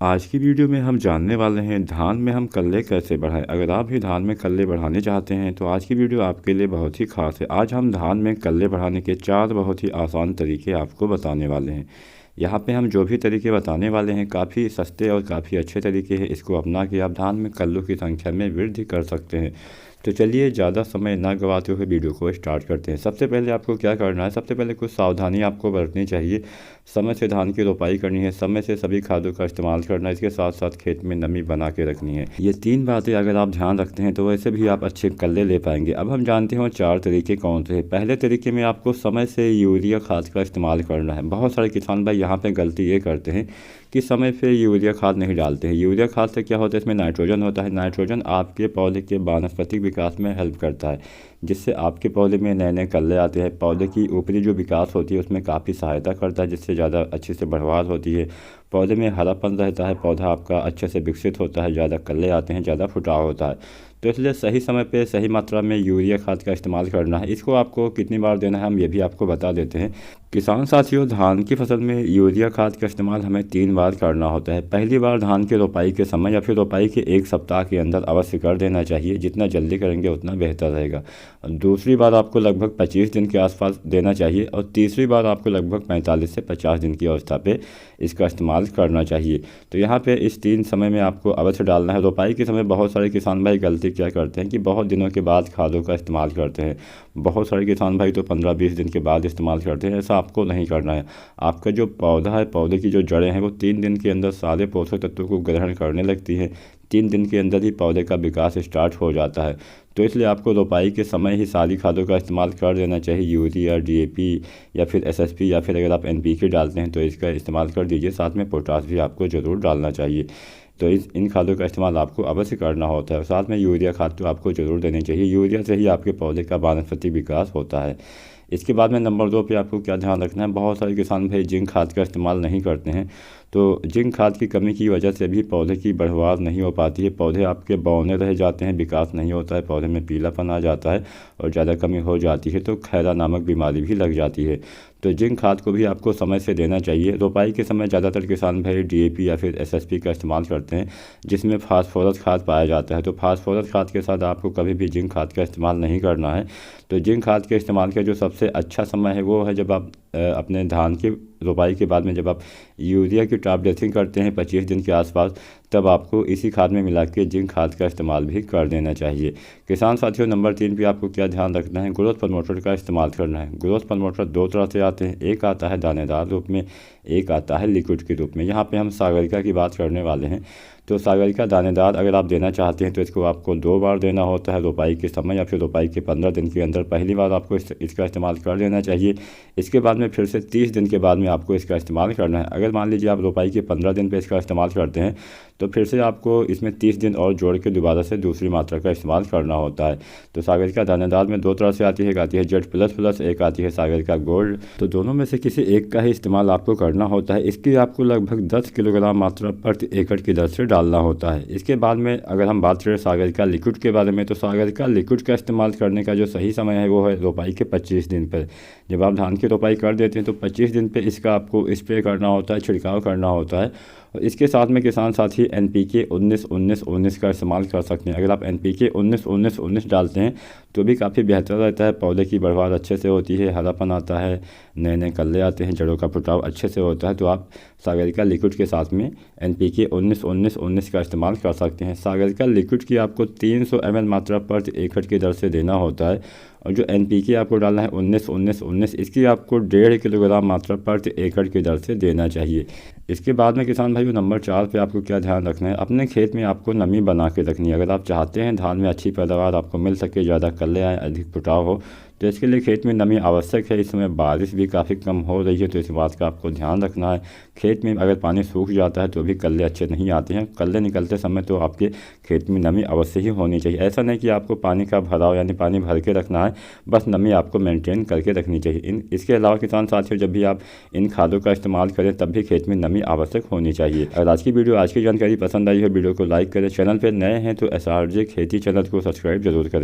आज की वीडियो में हम जानने वाले हैं धान में हम कल्ले कैसे बढ़ाएं। अगर आप भी धान में कल्ले बढ़ाने चाहते हैं तो आज की वीडियो आपके लिए बहुत ही खास है। आज हम धान में कल्ले बढ़ाने के 4 बहुत ही आसान तरीके आपको बताने वाले हैं। यहाँ पे हम जो भी तरीके बताने वाले हैं काफ़ी सस्ते और काफ़ी अच्छे तरीके हैं। इसको अपना के आप धान में कल्लों की संख्या में वृद्धि कर सकते हैं। तो चलिए ज़्यादा समय ना गवाते हुए वीडियो को स्टार्ट करते हैं। सबसे पहले आपको क्या करना है, सबसे पहले कुछ सावधानी आपको बरतनी चाहिए। समय से धान की रोपाई करनी है, समय से सभी खादों का इस्तेमाल करना है, इसके साथ साथ खेत में नमी बना के रखनी है। ये 3 बातें अगर आप ध्यान रखते हैं तो वैसे भी आप अच्छे कल्ले ले पाएंगे। अब हम जानते हैं 4 तरीके कौन से हैं। पहले तरीके में आपको समय से यूरिया खाद का इस्तेमाल करना है। बहुत सारे किसान भाई यहाँ पर गलती ये करते हैं कि समय पे यूरिया खाद नहीं डालते हैं। यूरिया खाद से क्या होता है, इसमें नाइट्रोजन होता है। नाइट्रोजन आपके पौधे के वानस्पतिक विकास में हेल्प करता है, जिससे आपके पौधे में नए नए कल्ले आते हैं। पौधे की ऊपरी जो विकास होती है उसमें काफ़ी सहायता करता है, जिससे ज़्यादा अच्छे से बढ़वार होती है। पौधे में हरापन रहता है, पौधा आपका अच्छे से विकसित होता है, ज़्यादा कल्ले आते हैं, ज़्यादा फुटाव होता है। तो इसलिए सही समय पे सही मात्रा में यूरिया खाद का इस्तेमाल करना है। इसको आपको कितनी बार देना है हम ये भी आपको बता देते हैं। किसान साथियों, धान की फसल में यूरिया खाद का इस्तेमाल हमें 3 बार करना होता है। पहली बार धान की रोपाई के समय या फिर रोपाई के 1 सप्ताह के अंदर अवश्य कर देना चाहिए। जितना जल्दी करेंगे उतना बेहतर रहेगा। दूसरी बार आपको लगभग 25 दिन के आसपास देना चाहिए और तीसरी बार आपको लगभग 45 से 50 दिन की अवस्था पे इसका इस्तेमाल करना चाहिए। तो यहाँ पे इस 3 समय में आपको अवश्य डालना है। रोपाई के समय बहुत सारे किसान भाई गलती क्या करते हैं कि बहुत दिनों के बाद खादों का इस्तेमाल करते हैं। बहुत सारे किसान भाई तो 15-20 दिन के बाद इस्तेमाल करते हैं। ऐसा आपको नहीं करना है। आपका जो पौधा है, पौधे की जो जड़ें हैं वो 3 दिन के अंदर सारे पोषक तत्वों को ग्रहण करने लगती हैं। 3 दिन के अंदर ही पौधे का विकास स्टार्ट हो जाता है। तो इसलिए आपको रोपाई के समय ही सारी खादों का इस्तेमाल कर देना चाहिए। यूरिया, डीएपी या फिर एसएसपी या फिर अगर आप एनपीके डालते हैं तो इसका इस्तेमाल कर दीजिए। साथ में पोटाश भी आपको ज़रूर डालना चाहिए। तो इन खादों का इस्तेमाल आपको अवश्य करना होता है। साथ में यूरिया खाद तो आपको ज़रूर देनी चाहिए। यूरिया से ही आपके पौधे का वानस्पतिक विकास होता है। इसके बाद में नंबर 2 पे आपको क्या ध्यान रखना है, बहुत सारे किसान भाई जिंक खाद का इस्तेमाल नहीं करते हैं। तो जिंक खाद की कमी की वजह से भी पौधे की बढ़वार नहीं हो पाती है। पौधे आपके बौने रह जाते हैं, विकास नहीं होता है, पौधे में पीलापन आ जाता है और ज़्यादा कमी हो जाती है तो खैरा नामक बीमारी भी लग जाती है। तो जिंक खाद को भी आपको समय से देना चाहिए। रोपाई के समय ज़्यादातर किसान भाई डीएपी या फिर एसएसपी का इस्तेमाल करते हैं, जिसमें फास्फोरस खाद पाया जाता है। तो फास्फोरस खाद के साथ आपको कभी भी जिंक खाद का इस्तेमाल नहीं करना है। तो जिंक खाद के इस्तेमाल का जो सबसे अच्छा समय है वो है जब आप अपने धान की रोपाई के बाद में जब आप यूरिया की टॉप ड्रेसिंग करते हैं 25 दिन के आसपास, तब आपको इसी खाद में मिला के जिंक खाद का इस्तेमाल भी कर देना चाहिए। किसान साथियों, नंबर 3 पे आपको क्या ध्यान रखना है, ग्रोथ प्रमोटर का इस्तेमाल करना है। ग्रोथ प्रमोटर 2 तरह से आते हैं, एक आता है दानेदार रूप में, एक आता है लिक्विड के रूप में। यहाँ पे हम सागरिका की बात करने वाले हैं। तो सागरिका दानेदार अगर आप देना चाहते हैं तो इसको आपको 2 बार देना होता है, रोपाई के समय या फिर रोपाई के 15 दिन के अंदर। पहली बार आपको इसका इस्तेमाल कर देना चाहिए। इसके बाद में फिर से 30 दिन के बाद में आपको इसका इस्तेमाल करना है। अगर मान लीजिए आप रोपाई के 15 दिन पे इसका इस्तेमाल करते हैं तो फिर से आपको इसमें 30 दिन और जोड़ के दोबारा से दूसरी मात्रा का इस्तेमाल करना होता है। तो सागरिका दानेदार में 2 तरह से आती है, एक आती है जेड++, एक आती है सागरिका गोल्ड। तो दोनों में से किसी एक का ही इस्तेमाल आपको करना होता है। इसकी आपको लगभग 10 किलोग्राम मात्रा प्रति एकड़ की दर से डालना होता है। इसके बाद में अगर हम बात करें सागरिका लिक्विड के बारे में, तो सागरिका लिक्विड का इस्तेमाल करने का जो सही समय है वो है रोपाई के 25 दिन पर। जब आप धान की रोपाई कर देते हैं तो 25 दिन पे इसका आपको स्प्रे करना होता है, छिड़काव करना होता है। और इसके साथ में किसान साथी एनपीके 19-19-19 का इस्तेमाल कर सकते हैं। अगर आप एनपीके 19-19-19 डालते हैं तो भी काफ़ी बेहतर रहता है। पौधे की बढ़वार अच्छे से होती है, हरापन आता है, नए नए कल्ले आते हैं, जड़ों का फुटाव अच्छे से होता है। तो आप सागरिका लिक्विड के साथ में एनपीके 19-19-19 का इस्तेमाल कर सकते हैं। सागरिका लिक्विड की आपको 300 ml मात्रा प्रति एकड़ की दर से देना होता है। और जो एनपीके आपको डालना है 19-19-19, इसकी आपको 1.5 किलोग्राम मात्रा प्रति एकड़ की दर से देना चाहिए। इसके बाद में किसान भाइयों, नंबर 4 पे आपको क्या ध्यान रखना है, अपने खेत में आपको नमी बना के रखनी है। अगर आप चाहते हैं धान में अच्छी पैदावार आपको मिल सके, ज़्यादा कल्ले आए, अधिक फुटाव हो, तो इसके लिए खेत में नमी आवश्यक है। इस समय बारिश भी काफ़ी कम हो रही है तो इस बात का आपको ध्यान रखना है। खेत में अगर पानी सूख जाता है तो भी कल्ले अच्छे नहीं आते हैं। कल्ले निकलते समय तो आपके खेत में नमी अवश्य ही होनी चाहिए। ऐसा नहीं कि आपको पानी का भराव यानी पानी भर के रखना है, बस नमी आपको मेंटेन करके रखनी चाहिए। इसके अलावा किसान साथियों, जब भी आप इन खादों का इस्तेमाल करें तब भी खेत में नमी आवश्यक होनी चाहिए। अगर आज की जानकारी पसंद आई हो, वीडियो को लाइक करें। चैनल पर नए हैं तो SRJ खेती चैनल को सब्सक्राइब जरूर करें।